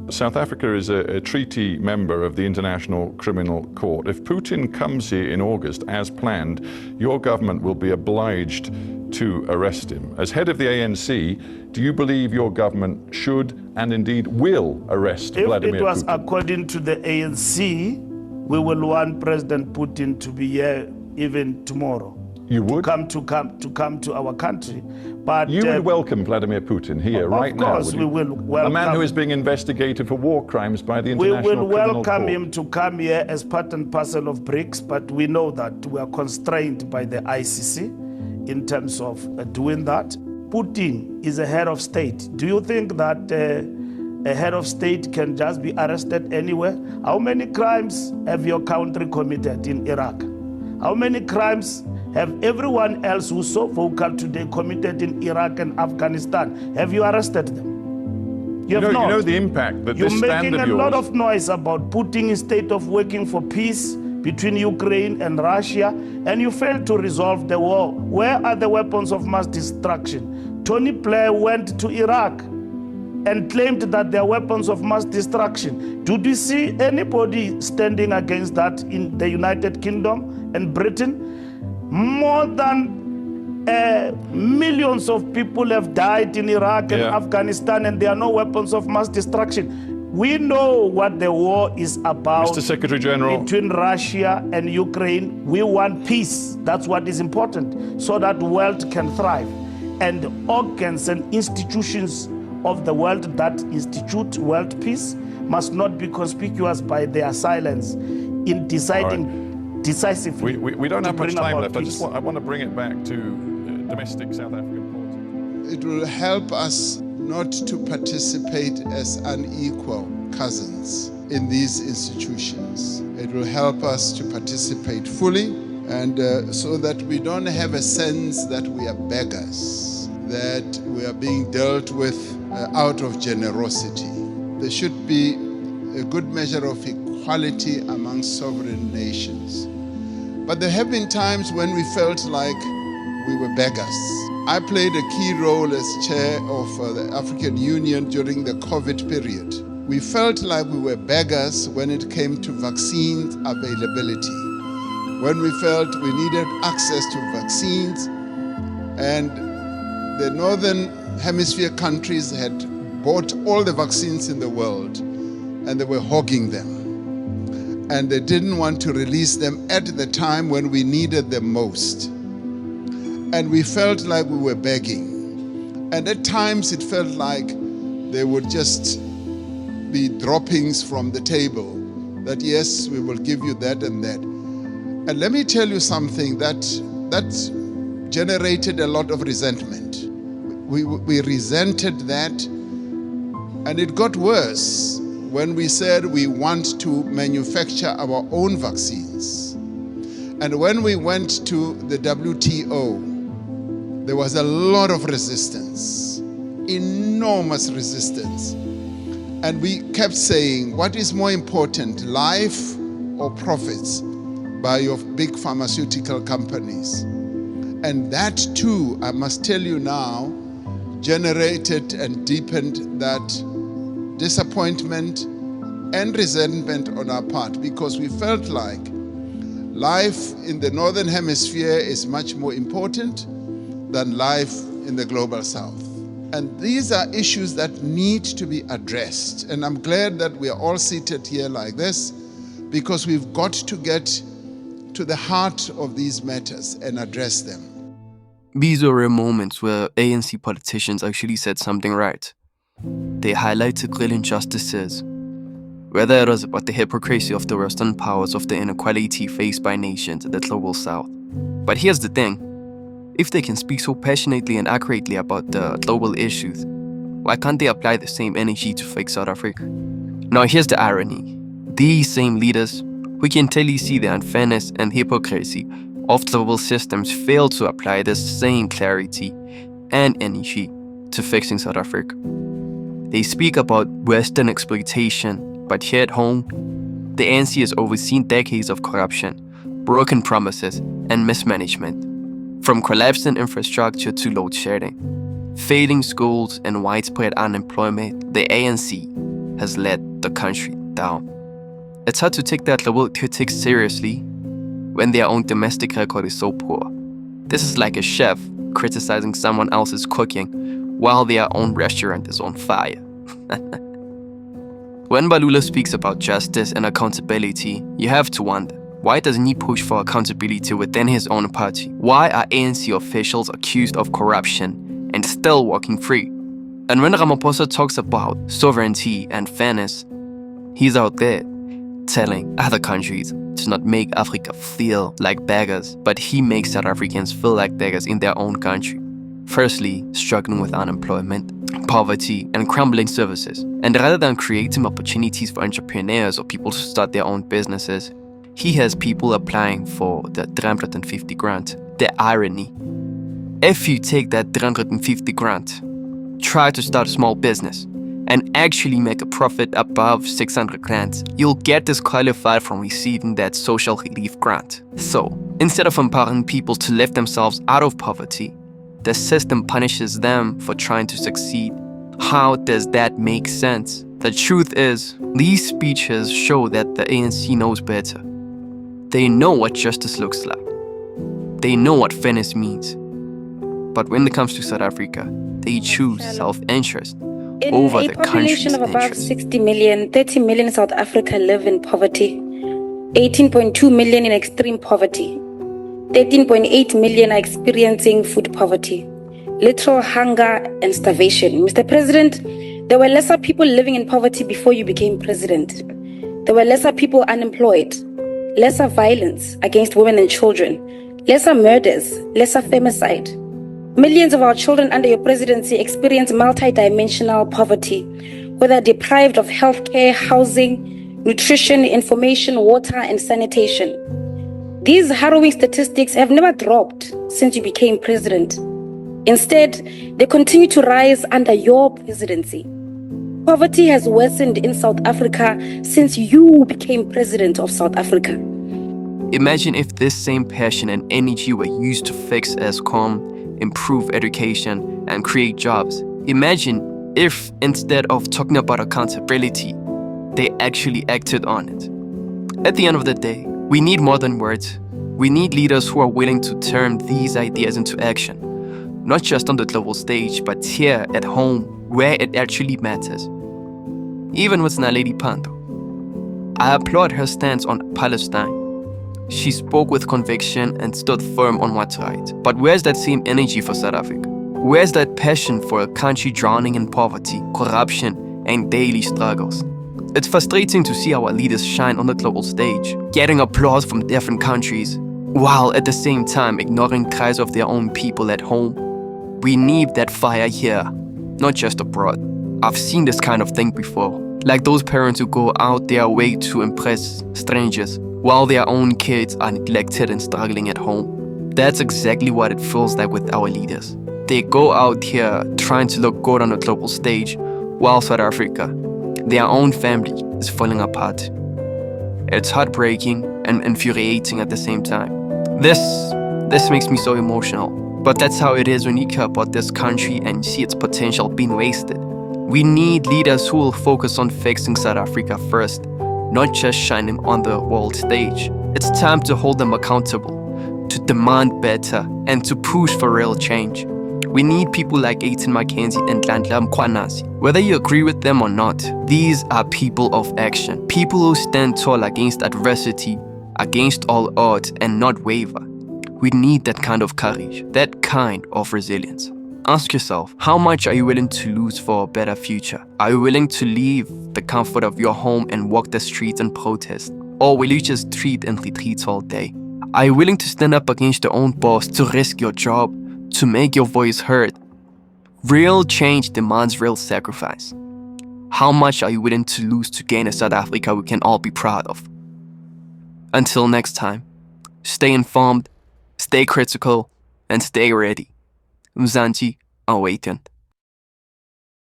South Africa is a treaty member of the International Criminal Court. If Putin comes here in August as planned, your government will be obliged to arrest him. As head of the ANC, do you believe your government should and indeed will arrest Vladimir Putin? If it was according to the ANC, we will want President Putin to be here even tomorrow. You would? To come to our country. But you would welcome Vladimir Putin here right now? Of course we will welcome. A man who is being investigated for war crimes by the International Criminal Court. We will welcome him to come here as part and parcel of BRICS, but we know that we are constrained by the ICC in terms of doing that. Putin is a head of state. Do you think that a head of state can just be arrested anywhere? How many crimes have your country committed in Iraq? How many crimes have everyone else who's so vocal today committed in Iraq and Afghanistan? Have you arrested them? You know the impact that this stand of yours... You're making a lot of noise about putting a state of working for peace between Ukraine and Russia, and you failed to resolve the war. Where are the weapons of mass destruction? Tony Blair went to Iraq and claimed that they are weapons of mass destruction. Did you see anybody standing against that in the United Kingdom and Britain? More than millions of people have died in Iraq and Afghanistan, and there are no weapons of mass destruction. We know what the war is about. Mr. Secretary General, between Russia and Ukraine. We want peace. That's what is important, so that the world can thrive. And organs and institutions of the world that institute world peace must not be conspicuous by their silence in deciding decisively. We don't have much time left. I want to bring it back to domestic South African politics. It will help us not to participate as unequal cousins in these institutions. It will help us to participate fully, and so that we don't have a sense that we are beggars, that we are being dealt with out of generosity. There should be a good measure of equality among sovereign nations. But there have been times when we felt like we were beggars. I played a key role as chair of the African Union during the COVID period. We felt like we were beggars when it came to vaccine availability, when we felt we needed access to vaccines, and the Northern Hemisphere countries had bought all the vaccines in the world, and they were hogging them. And they didn't want to release them at the time when we needed them most. And we felt like we were begging. And at times it felt like they would just be droppings from the table, that yes, we will give you that and that. And let me tell you something that generated a lot of resentment. We resented that, and it got worse when we said we want to manufacture our own vaccines. And when we went to the WTO, there was a lot of resistance, enormous resistance. And we kept saying, what is more important, life or profits by your big pharmaceutical companies? And that too, I must tell you now, generated and deepened that disappointment and resentment on our part, because we felt like life in the Northern Hemisphere is much more important than life in the global South. And these are issues that need to be addressed. And I'm glad that we are all seated here like this, because we've got to get to the heart of these matters and address them. These were rare moments where ANC politicians actually said something right. They highlighted real injustices, whether it was about the hypocrisy of the Western powers of the inequality faced by nations in the global South. But here's the thing. If they can speak so passionately and accurately about the global issues, why can't they apply the same energy to fake South Africa? Now here's the irony. These same leaders, we can clearly see the unfairness and hypocrisy of global systems, fail to apply the same clarity and energy to fixing South Africa. They speak about Western exploitation, but here at home, the ANC has overseen decades of corruption, broken promises, and mismanagement. From collapsing infrastructure to load shedding, failing schools, and widespread unemployment, the ANC has let the country down. It's hard to take their global critics seriously when their own domestic record is so poor. This is like a chef criticizing someone else's cooking while their own restaurant is on fire. When Mbalula speaks about justice and accountability, you have to wonder, why doesn't he push for accountability within his own party? Why are ANC officials accused of corruption and still walking free? And when Ramaphosa talks about sovereignty and fairness, he's out there telling other countries to not make Africa feel like beggars, but he makes South Africans feel like beggars in their own country. Firstly, struggling with unemployment, poverty, and crumbling services. And rather than creating opportunities for entrepreneurs or people to start their own businesses, he has people applying for the 350 grant. The irony. If you take that 350 grant, try to start a small business, and actually make a profit above 600 grants, you'll get disqualified from receiving that social relief grant. So, instead of empowering people to lift themselves out of poverty, the system punishes them for trying to succeed. How does that make sense? The truth is, these speeches show that the ANC knows better. They know what justice looks like. They know what fairness means. But when it comes to South Africa, they choose self-interest over the country's In a population of about 60 million, 30 million in South Africa live in poverty. 18.2 million in extreme poverty. 13.8 million are experiencing food poverty, literal hunger and starvation. Mr. President, there were lesser people living in poverty before you became president. There were lesser people unemployed, lesser violence against women and children, lesser murders, lesser femicide. Millions of our children under your presidency experience multidimensional poverty, whether deprived of healthcare, housing, nutrition, information, water, and sanitation. These harrowing statistics have never dropped since you became president. Instead, they continue to rise under your presidency. Poverty has worsened in South Africa since you became president of South Africa. Imagine if this same passion and energy were used to fix Eskom, improve education, and create jobs. Imagine if, instead of talking about accountability, they actually acted on it. At the end of the day, we need more than words. We need leaders who are willing to turn these ideas into action, not just on the global stage, but here at home, where it actually matters. Even with Naledi Pandor, I applaud her stance on Palestine. She spoke with conviction and stood firm on what's right. But where's that same energy for South Africa? Where's that passion for a country drowning in poverty, corruption, and daily struggles? It's frustrating to see our leaders shine on the global stage, getting applause from different countries, while at the same time ignoring cries of their own people at home. We need that fire here, not just abroad. I've seen this kind of thing before, like those parents who go out their way to impress strangers, while their own kids are neglected and struggling at home. That's exactly what it feels like with our leaders. They go out here trying to look good on a global stage, while South Africa, their own family, is falling apart. It's heartbreaking and infuriating at the same time. This makes me so emotional. But that's how it is when you care about this country and see its potential being wasted. We need leaders who will focus on fixing South Africa first, not just shining on the world stage. It's time to hold them accountable, to demand better, and to push for real change. We need people like Aiton Mackenzie and Nhlanhla Mkhwanazi. Whether you agree with them or not, these are people of action. People who stand tall against adversity, against all odds, and not waver. We need that kind of courage, that kind of resilience. Ask yourself, how much are you willing to lose for a better future? Are you willing to leave the comfort of your home and walk the streets and protest? Or will you just tweet and retweet all day? Are you willing to stand up against your own boss, to risk your job, to make your voice heard? Real change demands real sacrifice. How much are you willing to lose to gain a South Africa we can all be proud of? Until next time, stay informed, stay critical, and stay ready. Mzansi, awakened.